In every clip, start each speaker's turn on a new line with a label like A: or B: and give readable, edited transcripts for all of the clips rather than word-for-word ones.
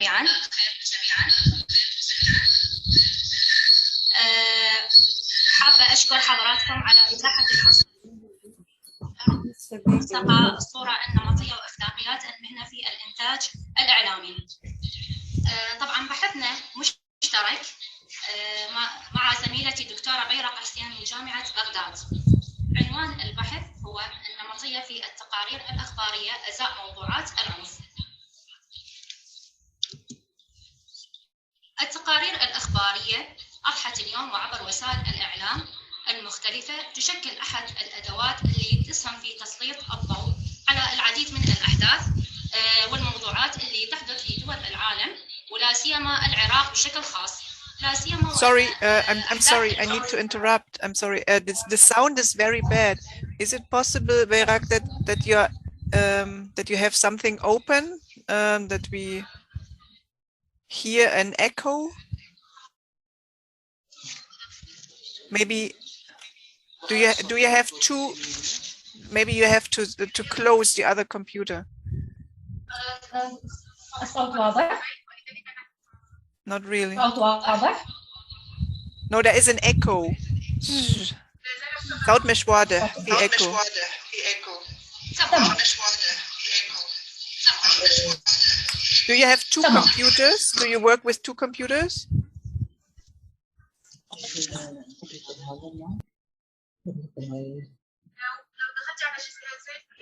A: جميعا. حابة أشكر حضراتكم على إتاحة الفرصة لإلصاق الصورة النمطية وأخلاقيات المهنة في الإنتاج الإعلامي. طبعا بحثنا مشترك مع زميلتي الدكتورة بيرق حسين من جامعة بغداد. عنوان البحث هو النمطية في التقارير الإخبارية أزاء موضوعات العنف. التقارير الإخبارية أضحت اليوم وعبر وسائل الإعلام المختلفة تشكل أحد الأدوات اللي تسهم في تسليط الضوء على العديد من الأحداث والموضوعات اللي تحدث في دول العالم ولا سيما العراق بشكل خاص. لا سيما
B: Sorry, I'm sorry. I need to interrupt. I'm sorry. The sound is very bad. Is it possible, Berak, that you have something open that we hear an echo? Maybe do you have to? Maybe you have to close the other computer.
A: الصوت واضح؟
B: Not really.
A: الصوت واضح؟
B: No, there is an echo. صوت مش واضح في echo. Do you have two computers? Do you work with two computers?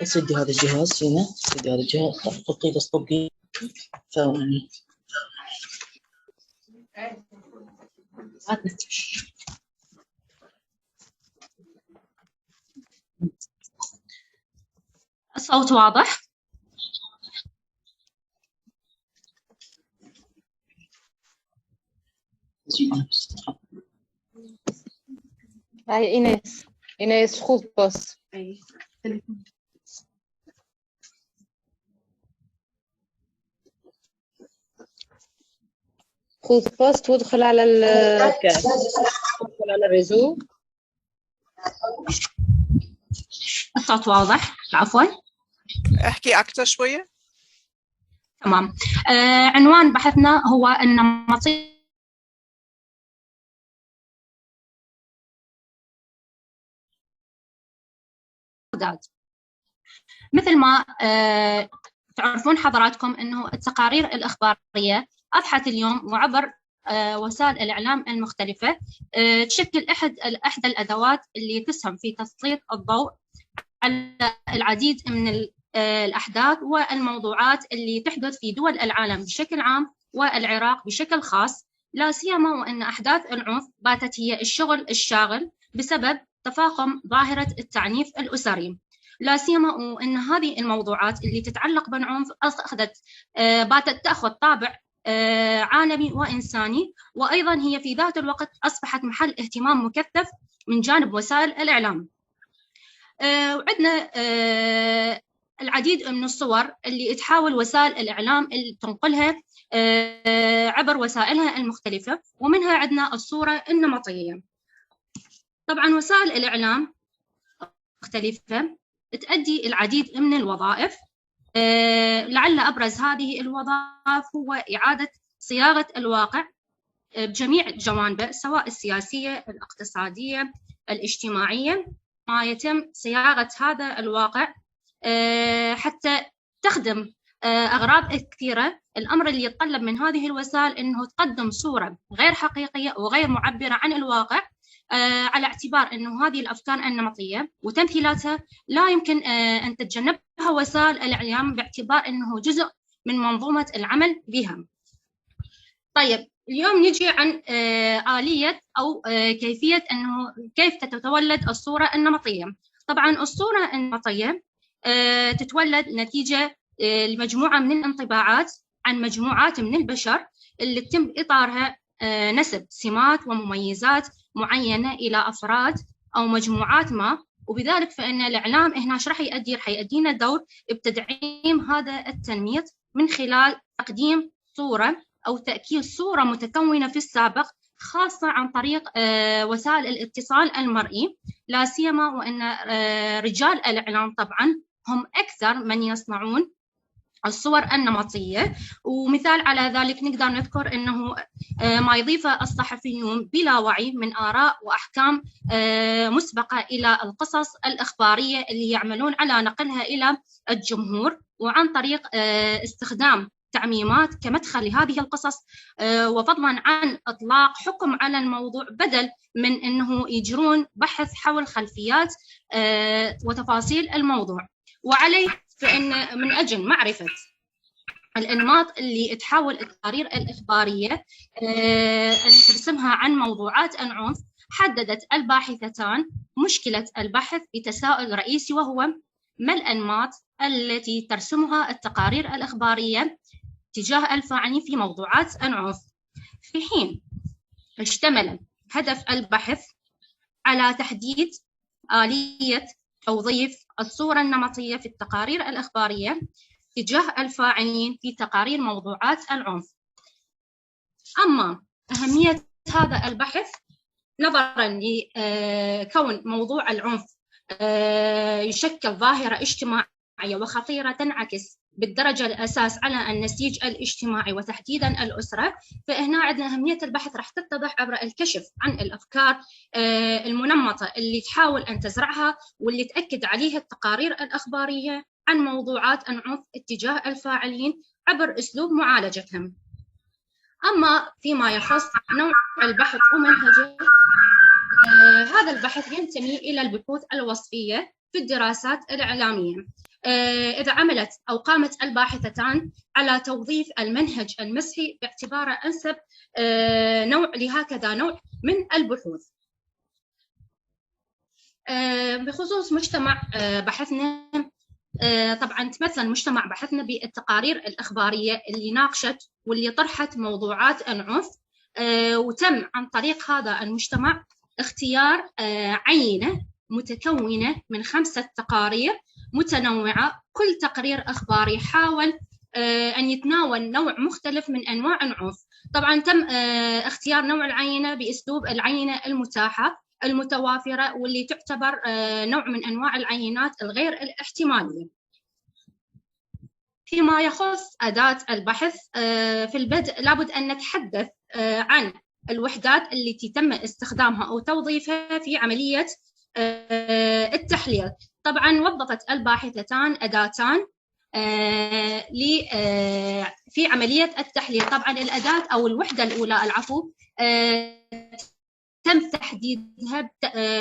C: سدي هذا الجهاز هنا، سدي هذا الجهاز، تطبيق التطبيق ثواني.
A: الصوت واضح؟
D: هاي إيناس خذ بس. خذ بوست وادخل على الريزو.
A: الصوت واضح؟ عفوا.
B: احكي أكثر شوية.
A: تمام. عنوان بحثنا هو النمطية مثل ما تعرفون حضراتكم أنه التقارير الإخبارية أضحت اليوم وعبر وسائل الإعلام المختلفة تشكل إحدى الأدوات اللي تسهم في تسليط الضوء على العديد من الأحداث والموضوعات اللي تحدث في دول العالم بشكل عام والعراق بشكل خاص، لا سيما وأن أحداث العنف باتت هي الشغل الشاغل بسبب تفاقم ظاهرة التعنيف الأسري، لا سيما وأن هذه الموضوعات اللي تتعلق بالعنف باتت تأخذ طابع عالمي وإنساني، وأيضا هي في ذات الوقت أصبحت محل اهتمام مكثف من جانب وسائل الإعلام. وعندنا العديد من الصور اللي تحاول وسائل الإعلام اللي تنقلها عبر وسائلها المختلفة، ومنها عندنا الصورة النمطية. طبعا وسائل الإعلام مختلفة تؤدي العديد من الوظائف، لعل أبرز هذه الوظائف هو إعادة صياغة الواقع بجميع جوانبه، سواء السياسية، الاقتصادية، الاجتماعية، ما يتم صياغة هذا الواقع حتى تخدم أغراض كثيرة. الأمر اللي يتطلب من هذه الوسائل أنه تقدم صورة غير حقيقية وغير معبرة عن الواقع، على اعتبار أنه هذه الأفكار النمطية وتمثيلاتها لا يمكن أن تتجنبها وسائل الإعلام باعتبار أنه جزء من منظومة العمل بها. طيب اليوم نجي عن آلية أو كيفية أنه كيف تتولد الصورة النمطية. طبعا الصورة النمطية تتولد نتيجة لمجموعة من الانطباعات عن مجموعات من البشر اللي تم إطارها نسب سمات ومميزات معينة إلى أفراد أو مجموعات ما، وبذلك فإن الإعلام هنا راح يؤدينا دور بتدعيم هذا التنميط من خلال تقديم صورة أو تأكيد صورة متكونة في السابق، خاصة عن طريق وسائل الاتصال المرئي، لا سيما وأن رجال الإعلام طبعا هم أكثر من يصنعون الصور النمطية. ومثال على ذلك نقدر نذكر أنه ما يضيفه الصحفيون بلا وعي من آراء وأحكام مسبقة إلى القصص الإخبارية اللي يعملون على نقلها إلى الجمهور، وعن طريق استخدام تعميمات كمدخل لهذه القصص، وفضلا عن إطلاق حكم على الموضوع بدل من أنه يجرون بحث حول خلفيات وتفاصيل الموضوع. وعليه فإن من أجل معرفة الأنماط اللي تحاول التقارير الإخبارية أن ترسمها عن موضوعات العنف، حددت الباحثتان مشكلة البحث بتساؤل رئيسي، وهو ما الأنماط التي ترسمها التقارير الإخبارية تجاه الفاعلين في موضوعات العنف، في حين اشتمل هدف البحث على تحديد آلية توظيف الصورة النمطية في التقارير الإخبارية تجاه الفاعلين في تقارير موضوعات العنف. أما أهمية هذا البحث نظراً لكون موضوع العنف يشكل ظاهرة اجتماعية وخطيرة تنعكس بالدرجة الأساس على النسيج الاجتماعي وتحديداً الأسرة، فهنا عندنا أهمية البحث راح تتضح عبر الكشف عن الأفكار المنمطة اللي تحاول أن تزرعها واللي تأكد عليها التقارير الإخبارية عن موضوعات العنف اتجاه الفاعلين عبر أسلوب معالجتهم. أما فيما يخص نوع البحث ومنهجه، هذا البحث ينتمي إلى البحوث الوصفية في الدراسات الإعلامية. إذا عملت أو قامت الباحثتان على توظيف المنهج المسحي باعتباره أنسب نوع لهكذا نوع من البحوث. بخصوص مجتمع بحثنا، طبعا تمثل مجتمع بحثنا بالتقارير الإخبارية اللي ناقشت واللي طرحت موضوعات العنف، وتم عن طريق هذا المجتمع اختيار عينة متكونة من 5 تقارير متنوعة. كل تقرير إخباري حاول أن يتناول نوع مختلف من أنواع العنف. طبعا تم اختيار نوع العينة بأسلوب العينة المتاحة المتوافرة، واللي تعتبر نوع من أنواع العينات الغير الاحتمالية. فيما يخص أداة البحث، في البدء لابد أن نتحدث عن الوحدات التي تم استخدامها أو توظيفها في عملية التحليل. طبعا وظفت الباحثتان أداتان في عملية التحليل. طبعا الأداة أو الوحدة الأولى تم تحديدها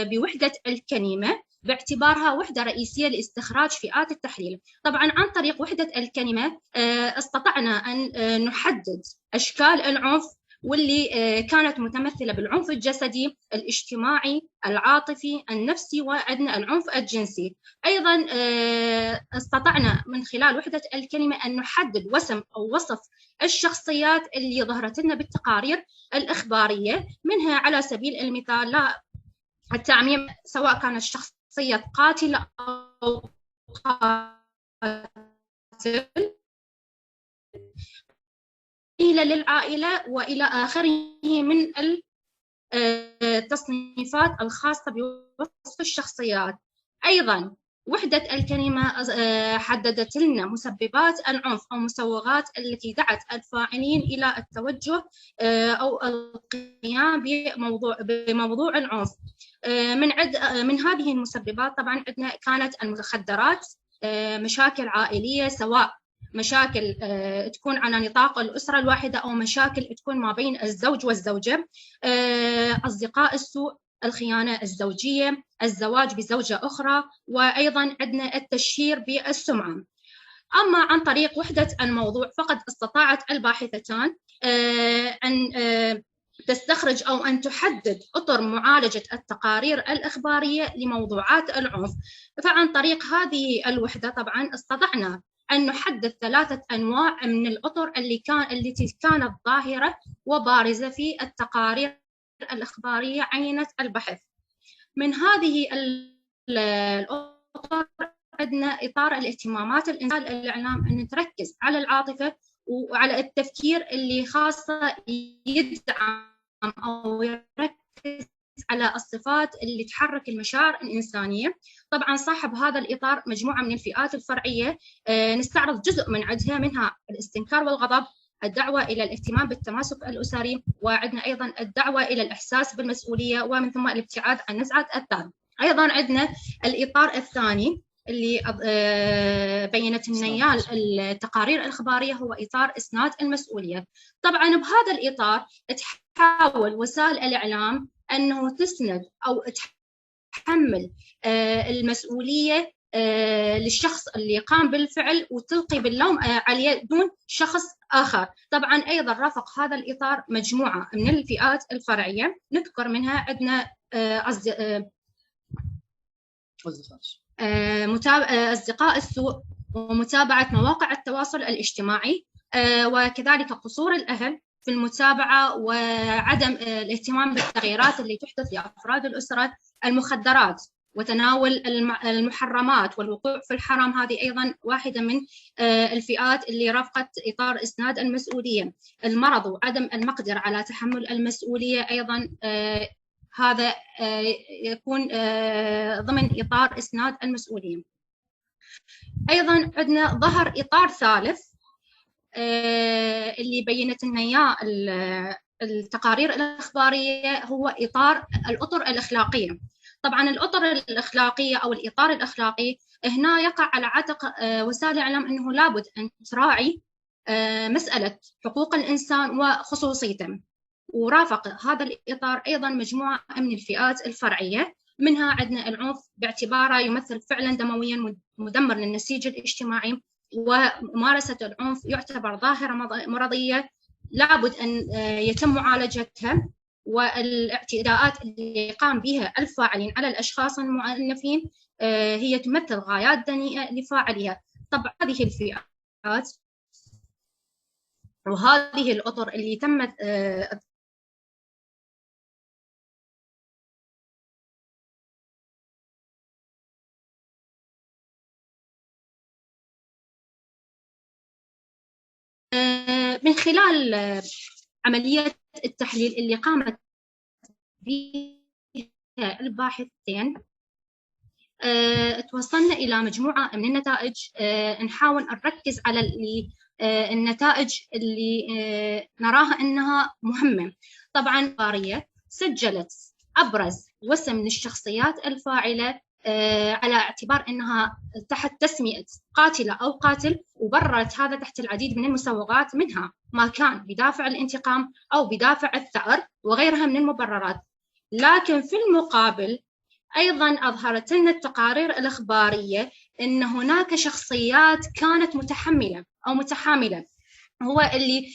A: بوحدة الكلمة باعتبارها وحدة رئيسية لاستخراج فئات التحليل. طبعا عن طريق وحدة الكلمة استطعنا أن نحدد أشكال العنف، واللي كانت متمثلة بالعنف الجسدي، الاجتماعي، العاطفي، النفسي، وعندنا العنف الجنسي. أيضا استطعنا من خلال وحدة الكلمة أن نحدد وسم أو وصف الشخصيات اللي ظهرت لنا بالتقارير الإخبارية، منها على سبيل المثال لا التعميم سواء كانت شخصية قاتل أو قاتل، إلى للعائلة وإلى آخره من التصنيفات الخاصة بوصف الشخصيات. أيضا وحدة الكلمة حددت لنا مسببات العنف أو مسوغات التي دعت الفاعلين إلى التوجه أو القيام بموضوع العنف. من هذه المسببات طبعا عندنا كانت المخدرات، مشاكل عائلية، سواء مشاكل تكون على نطاق الأسرة الواحدة أو مشاكل تكون ما بين الزوج والزوجة، أصدقاء السوء، الخيانة الزوجية، الزواج بزوجة أخرى، وأيضا عندنا التشهير بالسمعة. أما عن طريق وحدة الموضوع فقد استطاعت الباحثتان أن تستخرج أو أن تحدد أطر معالجة التقارير الإخبارية لموضوعات العنف. فعن طريق هذه الوحدة طبعا استطعنا أن نحدد 3 أنواع من الأطر التي كانت ظاهرة وبارزة في التقارير الإخبارية عينة البحث. من هذه الأطر عندنا إطار الاهتمامات الإنسان الإعلام أن تركز على العاطفة وعلى التفكير اللي خاصة يدعم أو يركز على الصفات اللي تحرك المشاعر الإنسانية. طبعا صاحب هذا الإطار مجموعة من الفئات الفرعية، نستعرض جزء من عدها، منها الاستنكار والغضب، الدعوة إلى الاهتمام بالتماسك الأسري، وعندنا أيضا الدعوة إلى الإحساس بالمسؤولية، ومن ثم الابتعاد عن نزعة الذات. أيضا عندنا الإطار الثاني اللي بينت لنا التقارير الإخبارية، هو إطار إسناد المسؤولية. طبعا بهذا الإطار تحاول وسائل الإعلام أنه تسند أو تحمل المسؤولية للشخص اللي قام بالفعل وتلقي باللوم عليه دون شخص آخر. طبعا أيضا رافق هذا الإطار مجموعة من الفئات الفرعية، نذكر منها عندنا أصدقاء السوء، ومتابعة مواقع التواصل الاجتماعي، وكذلك قصور الأهل في المتابعة وعدم الاهتمام بالتغييرات اللي تحدث لأفراد الأسرة، المخدرات وتناول المحرمات والوقوع في الحرام، هذه أيضا واحدة من الفئات اللي رافقت إطار إسناد المسؤولية. المرض وعدم المقدرة على تحمل المسؤولية أيضا هذا يكون ضمن إطار إسناد المسؤولية. أيضا عندنا ظهر إطار ثالث اللي بينت لنا إياه التقارير الإخبارية، هو إطار الأطر الأخلاقية. طبعا الأطر الأخلاقية أو الإطار الأخلاقي هنا يقع على عاتق وسائل الإعلام أنه لابد أن تراعي مسألة حقوق الإنسان وخصوصيته، ورافق هذا الإطار أيضا مجموعة من الفئات الفرعية، منها عندنا العنف باعتباره يمثل فعلا دمويا مدمر للنسيج الاجتماعي، وممارسة العنف يعتبر ظاهرة مرضية لابد أن يتم معالجتها، والاعتداءات اللي يقام بها الفاعلين على الأشخاص المعنفين هي تمثل غايات دنيئة لفاعلها. طبعا هذه الفئات وهذه الأطر اللي تمت من خلال عملية التحليل اللي قامت بها الباحثين توصلنا إلى مجموعة من النتائج. نحاول نركز على النتائج اللي نراها أنها مهمة. طبعا الإخبارية سجلت أبرز وسم من الشخصيات الفاعلة على اعتبار أنها تحت تسمية قاتلة أو قاتل، وبررت هذا تحت العديد من المسوغات، منها ما كان بدافع الانتقام أو بدافع الثأر وغيرها من المبررات. لكن في المقابل أيضا أظهرت لنا التقارير الإخبارية أن هناك شخصيات كانت متحملة أو متحاملة، هو اللي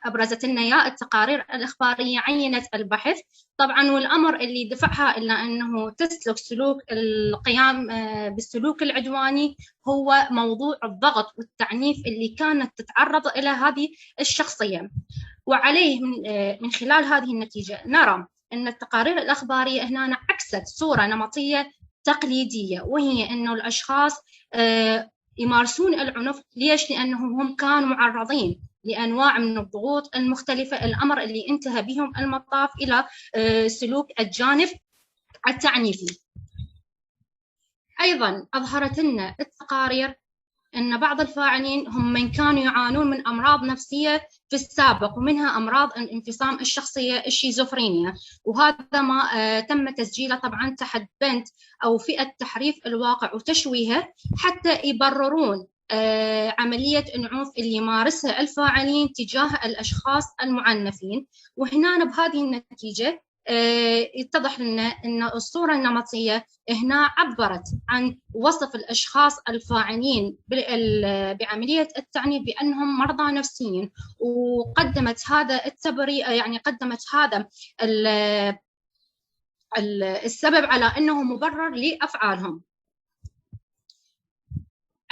A: أبرزت لنا إياه التقارير الإخبارية. عينت البحث طبعا، والأمر اللي دفعها إلى أنه تسلك سلوك القيام بالسلوك العدواني هو موضوع الضغط والتعنيف اللي كانت تتعرض إلى هذه الشخصية. وعليه من خلال هذه النتيجة نرى أن التقارير الإخبارية هنا عكست صورة نمطية تقليدية، وهي أنه الأشخاص يمارسون العنف. ليش؟ لأنهم هم كانوا معرضين لأنواع من الضغوط المختلفة، الأمر اللي انتهى بهم المطاف إلى سلوك الجانب التعنيفي. أيضا أظهرت لنا التقارير أن بعض الفاعلين هم من كانوا يعانون من أمراض نفسية في السابق، ومنها أمراض الانفصام الشخصية الشيزوفرينيا، وهذا ما تم تسجيله طبعا تحت بند أو فئة تحريف الواقع وتشويهه، حتى يبررون عملية العنف اللي يمارسها الفاعلين تجاه الأشخاص المعنفين. وهنا بهذه النتيجة يتضح لنا أن الصورة النمطية هنا عبرت عن وصف الأشخاص الفاعلين بعملية التعنيف بأنهم مرضى نفسيين، وقدمت هذا التبرير، يعني قدمت هذا السبب على أنه مبرر لأفعالهم.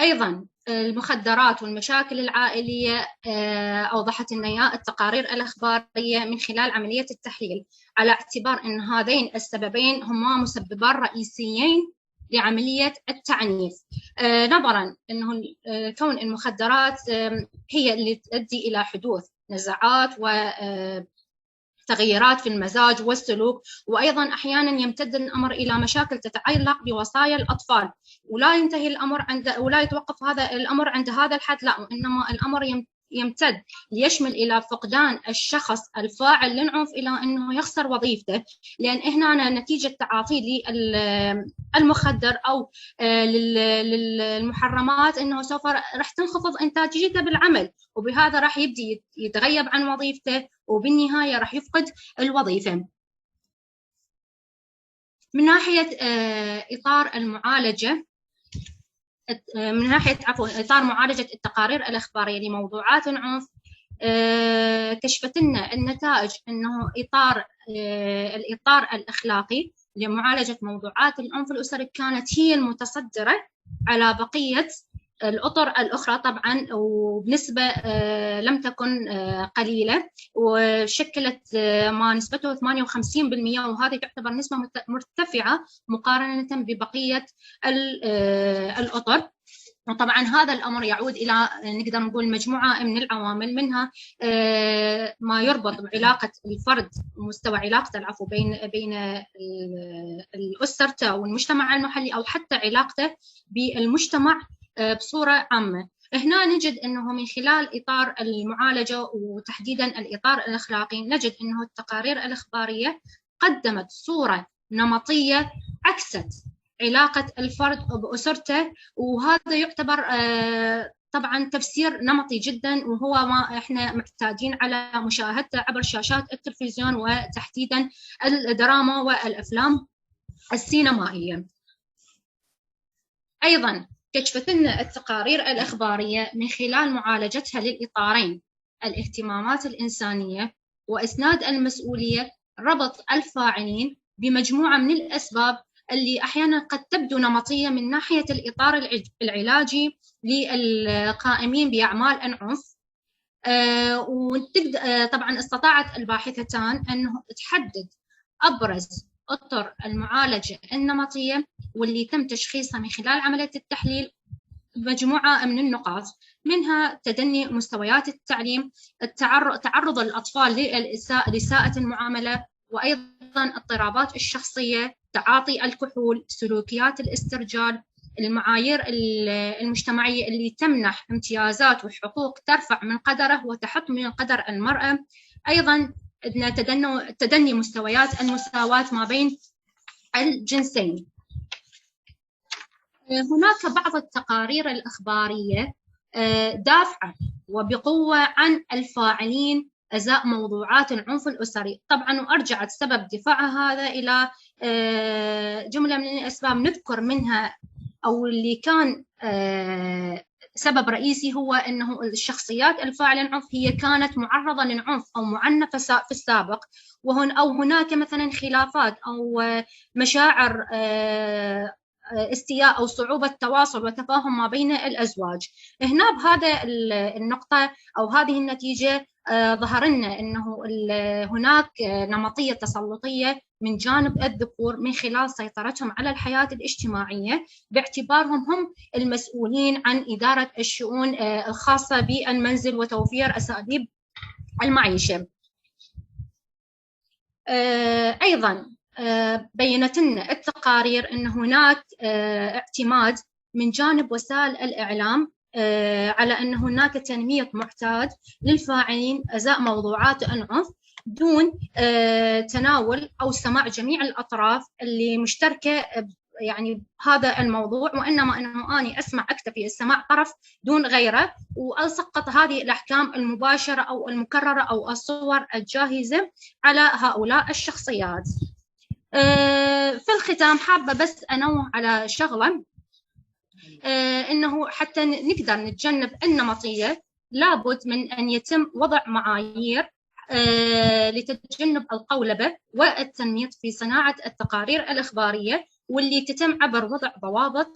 A: أيضا المخدرات والمشاكل العائلية أوضحت لنا التقارير الإخبارية من خلال عملية التحليل على اعتبار أن هذين السببين هما مسببان رئيسيين لعملية التعنيف، نظرا أنه كون المخدرات هي اللي تؤدي إلى حدوث نزعات تغيرات في المزاج والسلوك، وأيضا أحيانا يمتد الأمر إلى مشاكل تتعلق بوصايا الأطفال، ولا ينتهي الأمر ولا يتوقف هذا الأمر عند هذا الحد، لا، وإنما الأمر يمتد ليشمل إلى فقدان الشخص الفاعل للعنف إلى أنه يخسر وظيفته، لأن هنا نتيجة تعاطيه للمخدر أو للمحرمات أنه سوف راح تنخفض إنتاجيته بالعمل، وبهذا راح يبدي يتغيب عن وظيفته، وبالنهاية راح يفقد الوظيفة. من ناحية إطار المعالجة، من ناحية إطار معالجة التقارير الإخبارية لموضوعات العنف، كشفت لنا النتائج أنه الإطار الأخلاقي لمعالجة موضوعات العنف الأسري كانت هي المتصدرة على بقية الأطر الأخرى طبعا، وبنسبة لم تكن قليلة، وشكلت ما نسبته 58%، وهذه تعتبر نسبة مرتفعة مقارنة ببقية الأطر. وطبعا هذا الأمر يعود إلى نقدر نقول مجموعة من العوامل، منها ما يربط بعلاقة الفرد، مستوى علاقته العفو بين الأسرة والمجتمع المحلي، أو حتى علاقته بالمجتمع بصورة عامة. هنا نجد أنه من خلال إطار المعالجة وتحديدا الإطار الأخلاقي، نجد أنه التقارير الإخبارية قدمت صورة نمطية عكست علاقة الفرد بأسرته، وهذا يعتبر طبعا تفسير نمطي جدا، وهو ما احنا معتادين على مشاهدته عبر شاشات التلفزيون، وتحديدا الدراما والأفلام السينمائية. أيضا كشفت لنا التقارير الإخبارية من خلال معالجتها للإطارين الاهتمامات الإنسانية وإسناد المسؤولية، ربط الفاعلين بمجموعة من الأسباب اللي أحيانا قد تبدو نمطية من ناحية الإطار العلاجي للقائمين بأعمال العنف. طبعا استطاعت الباحثتان أنه تحدد أبرز أطر المعالجة النمطية واللي تم تشخيصها من خلال عملية التحليل مجموعة من النقاط، منها تدني مستويات التعليم، تعرض الأطفال لإساءة المعاملة، وأيضا اضطرابات الشخصية، تعاطي الكحول، سلوكيات الاسترجال، المعايير المجتمعية اللي تمنح امتيازات وحقوق ترفع من قدره وتحط من قدر المرأة، أيضا تدني مستويات المساواة ما بين الجنسين. هناك بعض التقارير الإخبارية دافعة وبقوة عن الفاعلين أزاء موضوعات العنف الأسري، طبعا وأرجعت سبب دفاعها هذا إلى جملة من الأسباب، نذكر منها أو اللي كان سبب رئيسي هو أنه الشخصيات الفاعلة العنف هي كانت معرضة للعنف أو معنفة في السابق، أو هناك مثلا خلافات أو مشاعر استياء أو صعوبة تواصل وتفاهم ما بين الأزواج. هنا بهذا النقطة أو هذه النتيجة ظهر لنا أنه هناك نمطية تسلطية من جانب الذكور من خلال سيطرتهم على الحياة الاجتماعية، باعتبارهم هم المسؤولين عن إدارة الشؤون الخاصة بالمنزل وتوفير أساليب المعيشة. أيضا بينت لنا التقارير أن هناك اعتماد من جانب وسائل الإعلام على أن هناك تنمية معتاد للفاعلين أزاء موضوعات العنف دون تناول أو سماع جميع الأطراف اللي مشتركة يعني هذا الموضوع، وإنما أنه أنا أسمع أكتفي السماع طرف دون غيره، وأسقط هذه الأحكام المباشرة أو المكررة أو الصور الجاهزة على هؤلاء الشخصيات. في الختام حابة بس أنوه على شغلة، إنه حتى نقدر نتجنب النمطية لابد من أن يتم وضع معايير لتجنب القولبة والتنميط في صناعة التقارير الإخبارية، واللي تتم عبر وضع ضوابط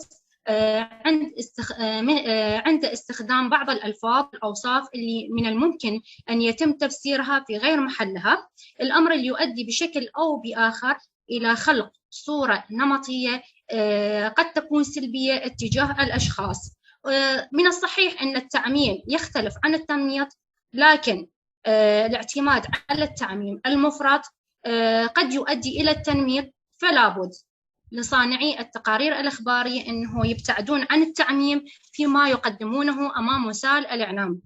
A: عند استخدام بعض الألفاظ والأوصاف اللي من الممكن أن يتم تفسيرها في غير محلها، الأمر اللي يؤدي بشكل أو بآخر إلى خلق صورة نمطية قد تكون سلبية اتجاه الأشخاص. من الصحيح أن التعميم يختلف عن التنميط، لكن الاعتماد على التعميم المفرط قد يؤدي إلى التنميط، فلا بد لصانعي التقارير الإخبارية أنه يبتعدون عن التعميم فيما يقدمونه أمام وسائل الإعلام.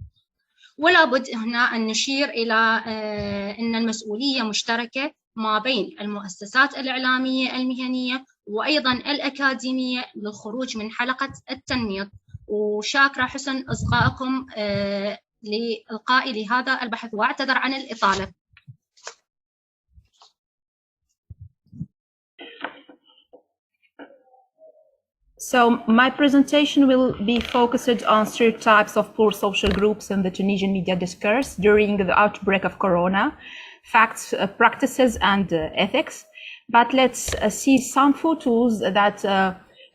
A: ولا بد هنا أن نشير إلى أن المسؤولية مشتركة ما بين المؤسسات الإعلامية المهنية وأيضا الأكاديمية للخروج من حلقة التنميط. وشاكرة حسن إصغائكم لإلقائي لهذا البحث، وأعتذر عن الإطالة.
E: So my presentation will be focused on stereotypes of poor social groups in the Tunisian media discourse during the outbreak of Corona, facts, practices, and ethics. But let's see some photos that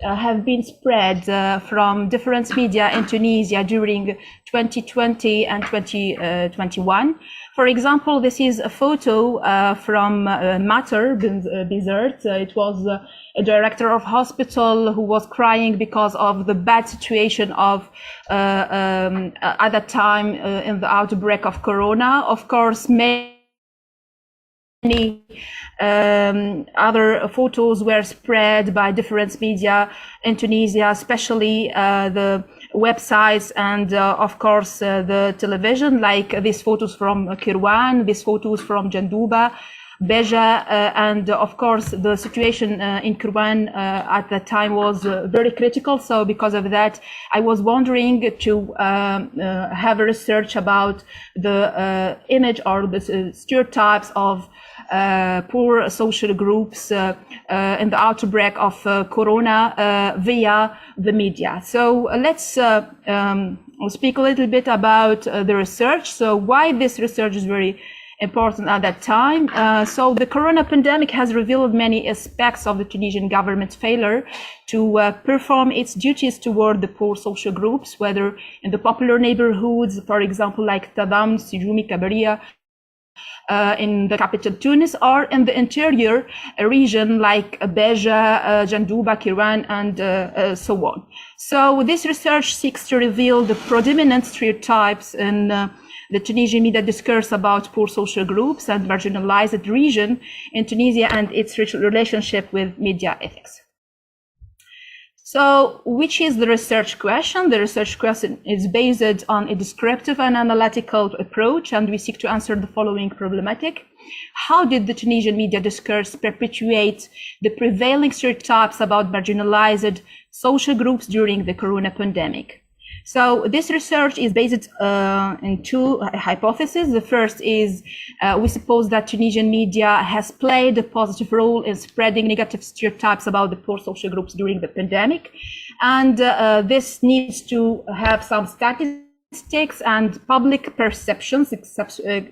E: have been spread from different media in Tunisia during 2020 and 2021. For example, this is a photo from Mater Bizert. It was a director of hospital who was crying because of the bad situation of at that time in the outbreak of Corona. Of course, many other photos were spread by different media in Tunisia, especially the websites and of course the television, like these photos from Kirwan, these photos from Janduba, Beja, and of course the situation in Kirwan at that time was very critical. So because of that, I was wondering to have a research about the image or the stereotypes of poor social groups in the outbreak of Corona via the media. So let's speak a little bit about the research. So why this research is very important at that time. So the Corona pandemic has revealed many aspects of the Tunisian government's failure to perform its duties toward the poor social groups, whether in the popular neighborhoods, for example, like Tadam, Sijumi, Kabaria, in the capital Tunis, or in the interior region like Beja, Janduba, Kirwan, and so on. So this research seeks to reveal the predominant stereotypes in the Tunisian media discourse about poor social groups and marginalized region in Tunisia and its relationship with media ethics. So, which is the research question? The research question is based on a descriptive and analytical approach, and we seek to answer the following problematic. How did the Tunisian media discourse perpetuate the prevailing stereotypes about marginalized social groups during the Corona pandemic? So this research is based in two hypotheses. The first is we suppose that Tunisian media has played a positive role in spreading negative stereotypes about the poor social groups during the pandemic. And this needs to have some statistics and public perceptions,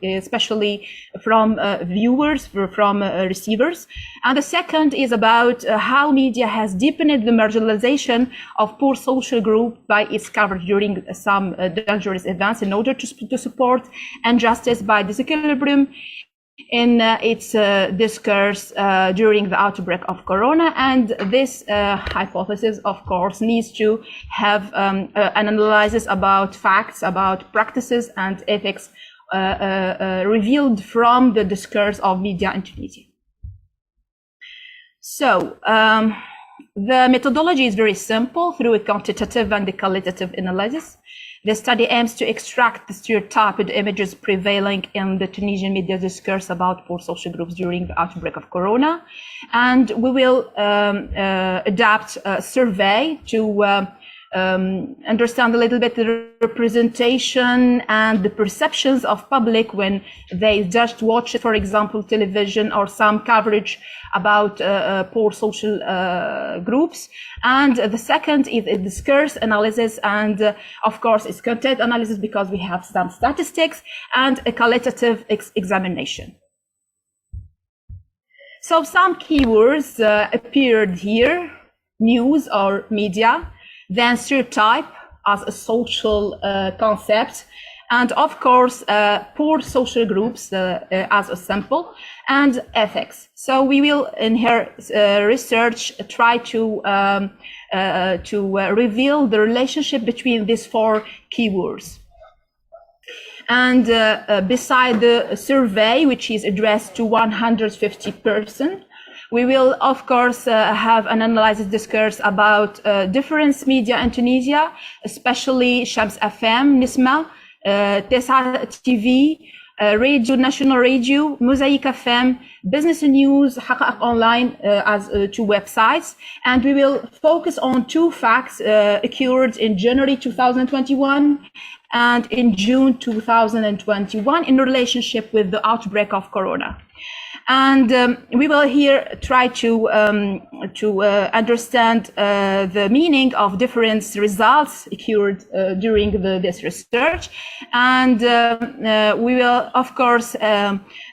E: especially from viewers, from receivers. And the second is about how media has deepened the marginalization of poor social groups by its coverage during some dangerous events in order to support injustice by disequilibrium in its discourse during the outbreak of Corona. And this hypothesis, of course, needs to have an analysis about facts, about practices and ethics revealed from the discourse of media in Tunisia. So the methodology is very simple through a quantitative and a qualitative analysis. The study aims to extract the stereotyped images prevailing in the Tunisian media discourse about poor social groups during the outbreak of Corona. And we will adapt a survey to understand a little bit the representation and the perceptions of public when they just watch, for example, television or some coverage about poor social groups. And the second is a discourse analysis, and of course it's content analysis because we have some statistics, and a qualitative examination. So some keywords appeared here: news or media, then stereotype as a social concept, and of course poor social groups as a sample, and ethics. So we will in her research try to reveal the relationship between these four keywords. And beside the survey, which is addressed to 150 persons, we will, of course, have an analysis discourse about different media in Tunisia, especially Shams FM, Nisma, Tesa TV, Radio, National Radio, Mosaic FM, Business News, Haqaq Online as two websites. And we will focus on two facts occurred in January 2021 and in June 2021 in relationship with the outbreak of Corona. And we will here try to understand the meaning of different results occurred during this research. And we will, of course,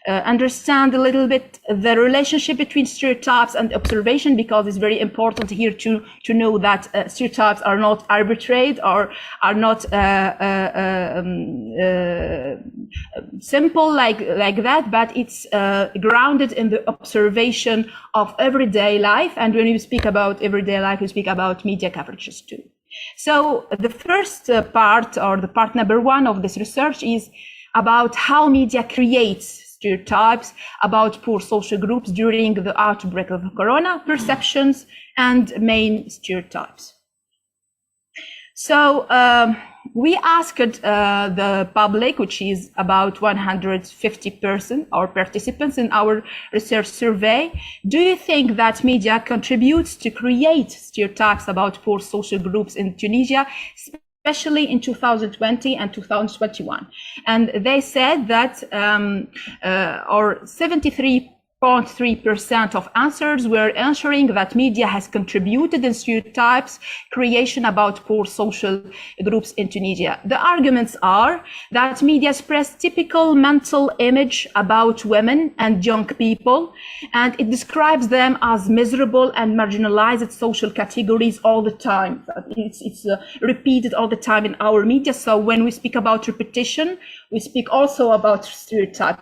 E: understand a little bit the relationship between stereotypes and observation, because it's very important here to know that stereotypes are not arbitrary or are not simple like that, but it's grounded in the observation of everyday life. And when we speak about everyday life, we speak about media coverages too. So the first part, or the part number one of this research, is about how media creates stereotypes about poor social groups during the outbreak of Corona, perceptions and main stereotypes. So we asked the public, which is about 150 persons or participants in our research survey, do you think that media contributes to create stereotypes about poor social groups in Tunisia, especially in 2020 and 2021? And they said that, or 73.3% of answers were answering that media has contributed in stereotypes creation about poor social groups in Tunisia. The arguments are that media spreads typical mental image about women and young people, and it describes them as miserable and marginalized social categories all the time. It's repeated all the time in our media. So when we speak about repetition, we speak also about stereotype.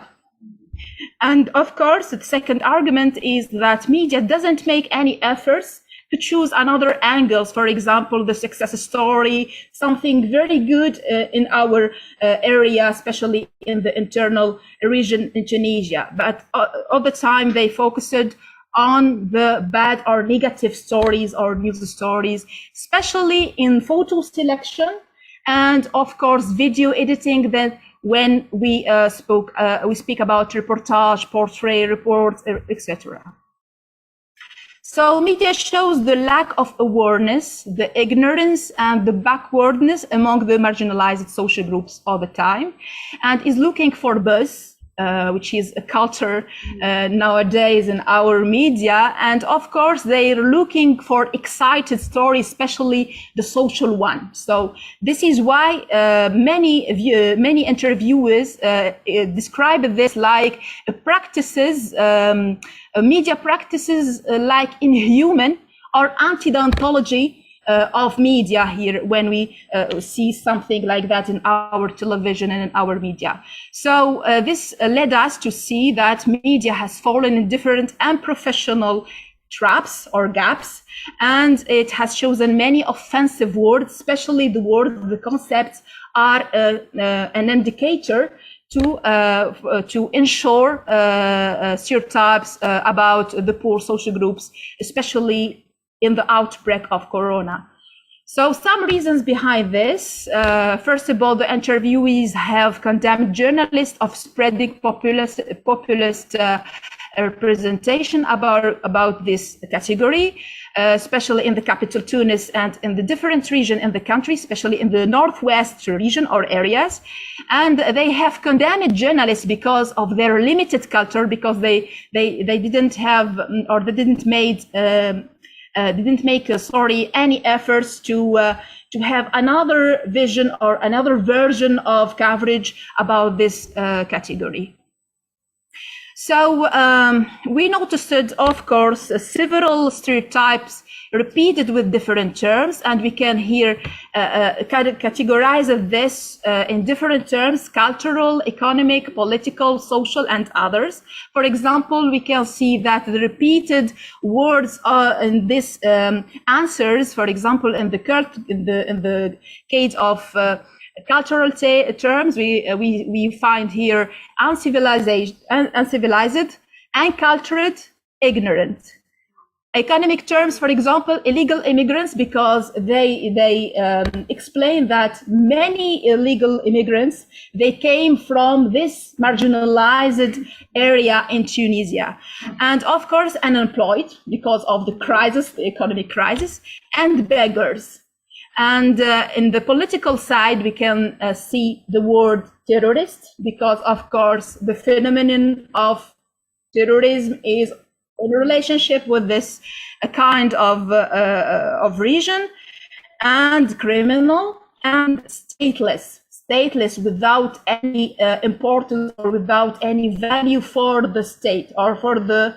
E: And of course, the second argument is that media doesn't make any efforts to choose another angles. For example, the success story, something very good in our area, especially in the internal region in Tunisia. But all the time they focused on the bad or negative stories or news stories, especially in photo selection and of course video editing. That when we speak about reportage, portrait, reports, etc. So media shows the lack of awareness, the ignorance and the backwardness among the marginalized social groups all the time, and is looking for buzz, which is a culture nowadays in our media. And of course, they're looking for excited stories, especially the social one. So this is why many interviewers describe this like practices, media practices like inhuman or anti-deontology of media here when we see something like that in our television and in our media. So this led us to see that media has fallen in different unprofessional traps or gaps, and it has chosen many offensive words, especially the words, the concepts are an indicator to ensure stereotypes about the poor social groups, especially in the outbreak of Corona. So some reasons behind this. First of all, the interviewees have condemned journalists of spreading populist representation about this category, especially in the capital Tunis and in the different regions in the country, especially in the northwest region or areas. And they have condemned journalists because of their limited culture, because they didn't have or they didn't make any efforts to have another vision or another version of coverage about this category. So we noticed, of course, several stereotypes repeated with different terms, and we can here categorize this in different terms: cultural, economic, political, social, and others. For example, we can see that the repeated words in these answers, for example, in the case of Cultural terms, we find here uncivilized, uncultured, ignorant. Economic terms, for example, illegal immigrants, because they explain that many illegal immigrants, they came from this marginalized area in Tunisia. And of course, unemployed because of the crisis, the economic crisis, and beggars. And in the political side, we can see the word terrorist, because of course, the phenomenon of terrorism is in relationship with this kind of region, and criminal and stateless without any importance or without any value for the state or for the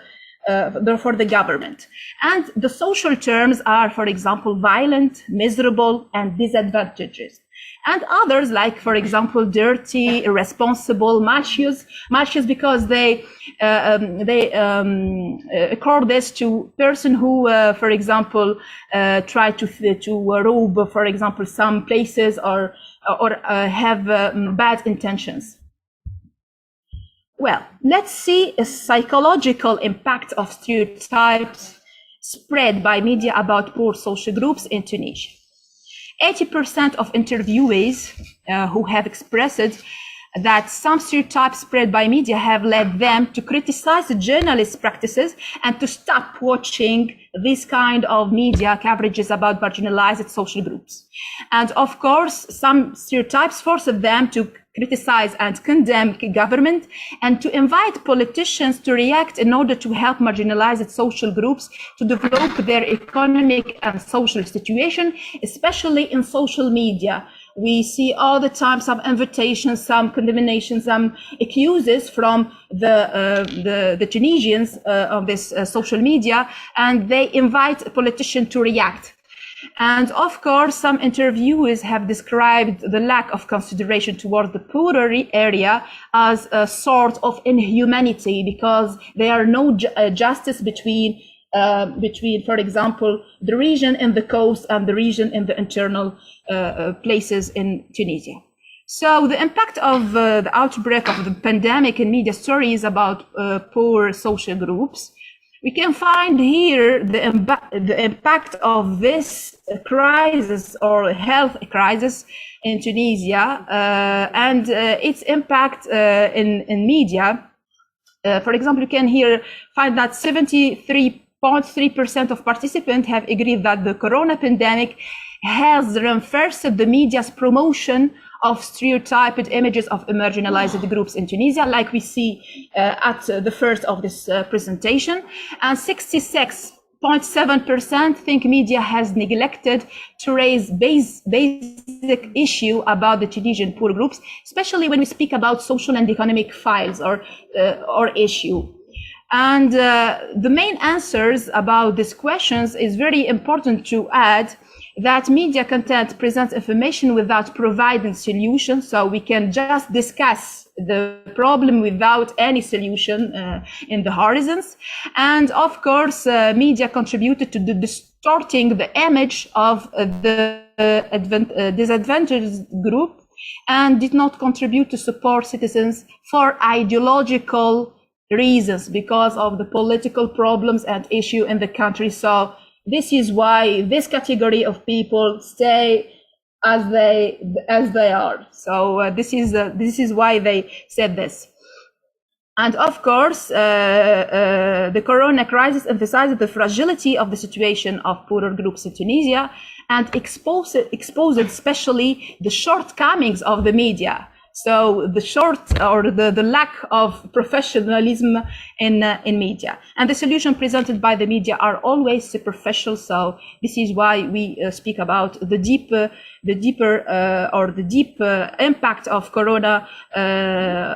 E: government. And the social terms are, for example, violent, miserable, and disadvantaged. And others, like, for example, dirty, irresponsible, malicious, because they accord this to person who, for example, try to rob, for example, some places or have bad intentions. Well, let's see a psychological impact of stereotypes spread by media about poor social groups in Tunisia. 80% of interviewees who have expressed that some stereotypes spread by media have led them to criticize the journalist practices and to stop watching this kind of media coverages about marginalized social groups. And of course, some stereotypes forced them to criticize and condemn government and to invite politicians to react in order to help marginalized social groups to develop their economic and social situation, especially in social media. We see all the time some invitations, some condemnations, some accuses from the Tunisians of this social media, and they invite a politician to react. And of course, some interviewers have described the lack of consideration towards the poorer area as a sort of inhumanity, because there are no justice between, for example, the region in the coast and the region in the internal places in Tunisia. So the impact of the outbreak of the pandemic in media stories about poor social groups, we can find here the impact of this crisis or health crisis in Tunisia and its impact in media. For example, you can here find that 73.3% of participants have agreed that the corona pandemic has reinforced the media's promotion of stereotyped images of marginalized groups in Tunisia, like we see at the first of this presentation. And 66.7% think media has neglected to raise basic issue about the Tunisian poor groups, especially when we speak about social and economic files or issue. And the main answers about these questions is very important to add that media content presents information without providing solutions, so we can just discuss the problem without any solution in the horizons. And of course, media contributed to distorting the image of the disadvantaged group and did not contribute to support citizens for ideological reasons because of the political problems and issue in the country. So this is why this category of people stay as they are. So this is why they said this. And of course, the corona crisis emphasized the fragility of the situation of poorer groups in Tunisia and exposed especially the shortcomings of the media. So the lack of professionalism in media, and the solution presented by the media are always superficial. So this is why we speak about the deep impact of corona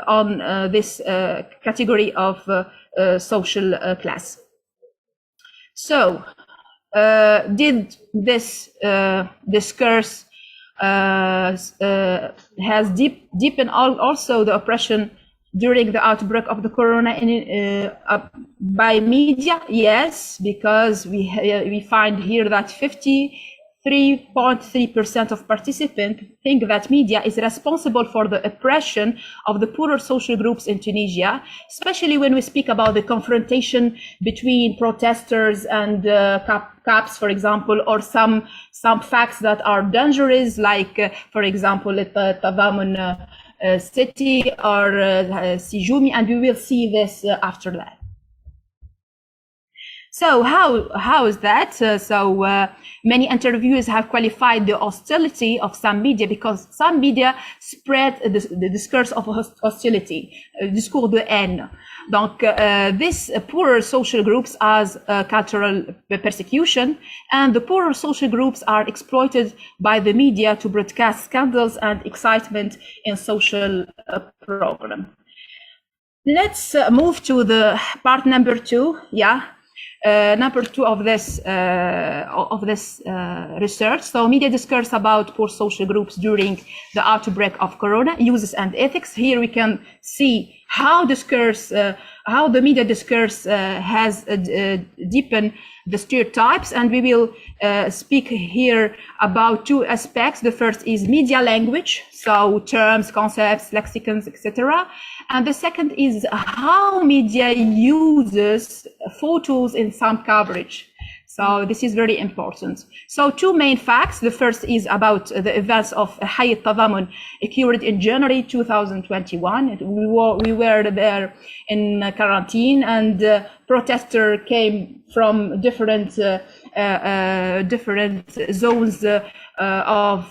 E: on this category of social class. So did this discourse has deepened also the oppression during the outbreak of the corona by media? Yes, because we find here that 3.3% of participants think that media is responsible for the oppression of the poorer social groups in Tunisia, especially when we speak about the confrontation between protesters and CAPs, for example, or some facts that are dangerous, like, for example, Tadamun City or Sijumi, and we will see this after that. So how is that? Many interviewers have qualified the hostility of some media because some media spread the discourse of hostility, discours de haine. Donc, this poorer social groups as cultural persecution, and the poorer social groups are exploited by the media to broadcast scandals and excitement in social program. Let's move to the part number 2. Number 2 of this research. So media discourse about poor social groups during the outbreak of corona, uses and ethics. Here we can see how the media discourse has deepened the stereotypes, and we will speak here about 2 aspects. The first is media language, so terms, concepts, lexicons, etc. And the second is how media uses photos in some coverage. So this is very important. So 2 main facts. The first is about the events of Hayat Tadamun occurred in January 2021. We were there in quarantine, and protesters came from different zones of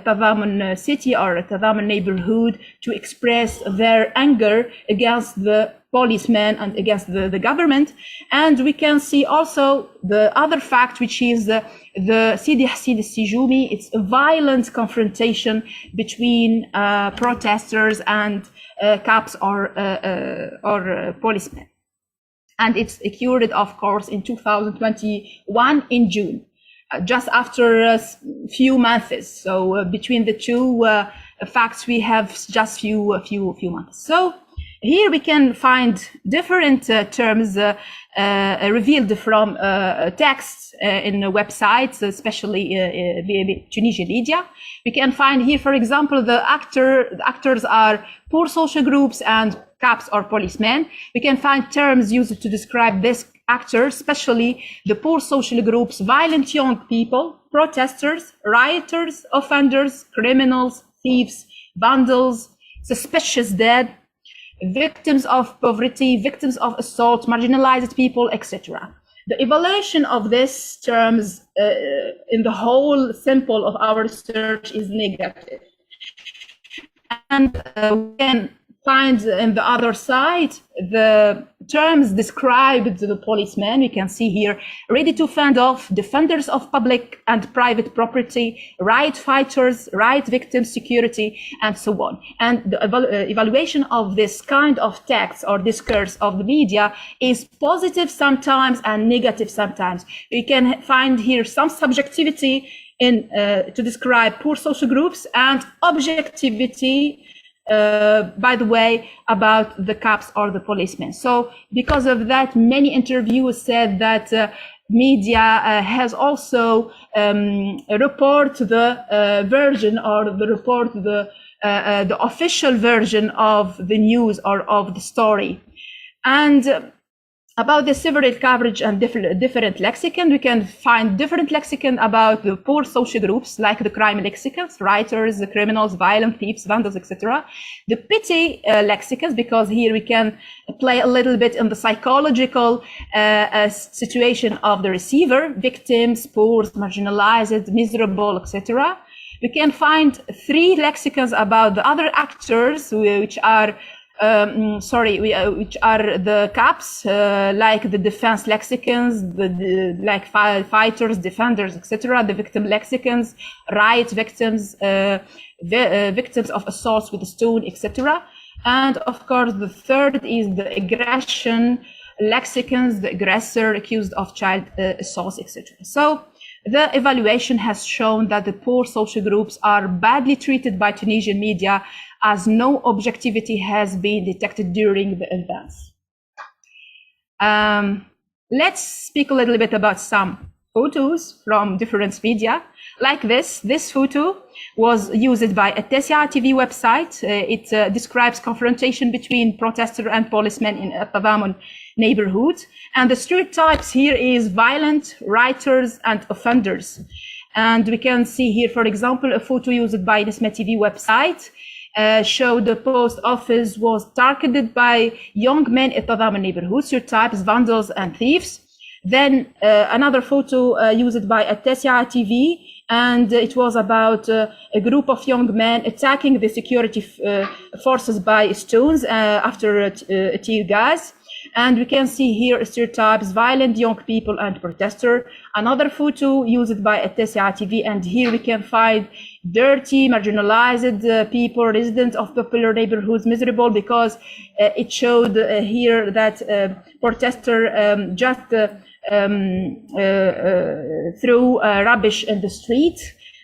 E: Tadamun city or Tadamun neighborhood to express their anger against the policemen and against the government. And we can see also the other fact, which is the Sidi Hassin Sijumi. It's a violent confrontation between protesters and cops or policemen. And it's occurred, of course, in 2021 in June, just after a few months. So between the 2 facts, we have just few months. So here we can find different terms revealed from texts in websites, especially Tunisian media. We can find here, for example, the actors are poor social groups and cops or policemen. We can find terms used to describe this actor, especially the poor social groups: violent young people, protesters, rioters, offenders, criminals, thieves, vandals, suspicious dead, victims of poverty, victims of assault, marginalized people, etc. The evaluation of these terms in the whole sample of our research is negative. And we can find in the other side the terms described to the policemen. We can see here: ready to fend off, defenders of public and private property, riot fighters, riot victims, security, and so on. And the evaluation of this kind of text or discourse of the media is positive sometimes and negative sometimes. We can find here some subjectivity in to describe poor social groups, and objectivity, by the way, about the cops or the policemen. So because of that, many interviewers said that media has also report the version or the official version of the news or of the story. And about the several coverage and different lexicon, we can find different lexicon about the poor social groups, like the crime lexicons, rioters, the criminals, violent thieves, vandals, etc. The pity lexicons, because here we can play a little bit in the psychological situation of the receiver: victims, poor, marginalized, miserable, etc. We can find 3 lexicons about the other actors, which are which are the cops, like the defense lexicons, like fighters, defenders, etc. The victim lexicons, riot victims, victims of assaults with a stone, etc. And of course, the third is the aggression lexicons, the aggressor, accused of child assaults, etc. So the evaluation has shown that the poor social groups are badly treated by Tunisian media, as no objectivity has been detected during the events. Let's speak a little bit about some photos from different media. Like this photo was used by a IPSI TV website. It describes confrontation between protesters and policemen in Tadamun neighborhood. And the stereotypes here is violent, writers, and offenders. And we can see here, for example, a photo used by Nisma TV website showed the post office was targeted by young men in Tadamun neighborhood, stereotypes, vandals, and thieves. Then another photo used by IPSI TV, and it was about a group of young men attacking the security forces by stones after tear gas. And we can see here stereotypes, violent young people and protester. Another photo used by IPSI TV, and here we can find dirty, marginalized people, residents of popular neighborhoods, miserable because it showed here that protester just threw rubbish in the street.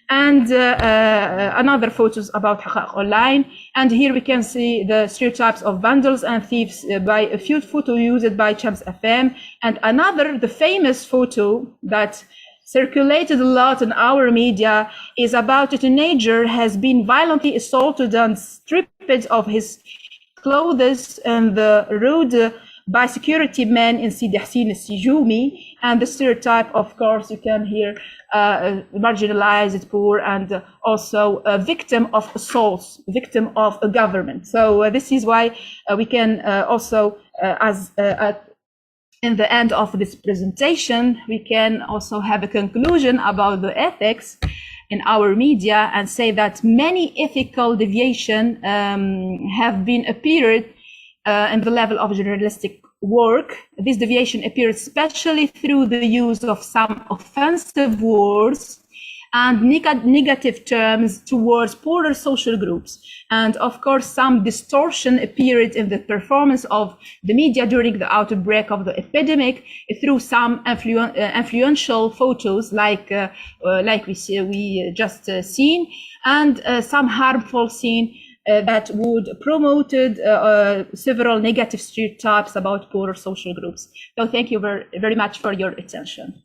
E: And another photos about Haqaq Online. And here we can see the stereotypes of vandals and thieves by a few photos used by Champs FM. And another, the famous photo that circulated a lot in our media, is about a teenager has been violently assaulted and stripped of his clothes on the road by security men in Sidi Hassin al-Sijumi. And the stereotype, of course, you can hear marginalized, poor, and also a victim of assaults, victim of a government. So this is why we can also, in the end of this presentation, we can also have a conclusion about the ethics in our media and say that many ethical deviations have been appeared in the level of journalistic work. This deviation appears especially through the use of some offensive words and negative terms towards poorer social groups. And of course, some distortion appeared in the performance of the media during the outbreak of the epidemic through some influential photos like we just seen, and some harmful scene that would promoted several negative stereotypes about poorer social groups. So thank you very much for your attention.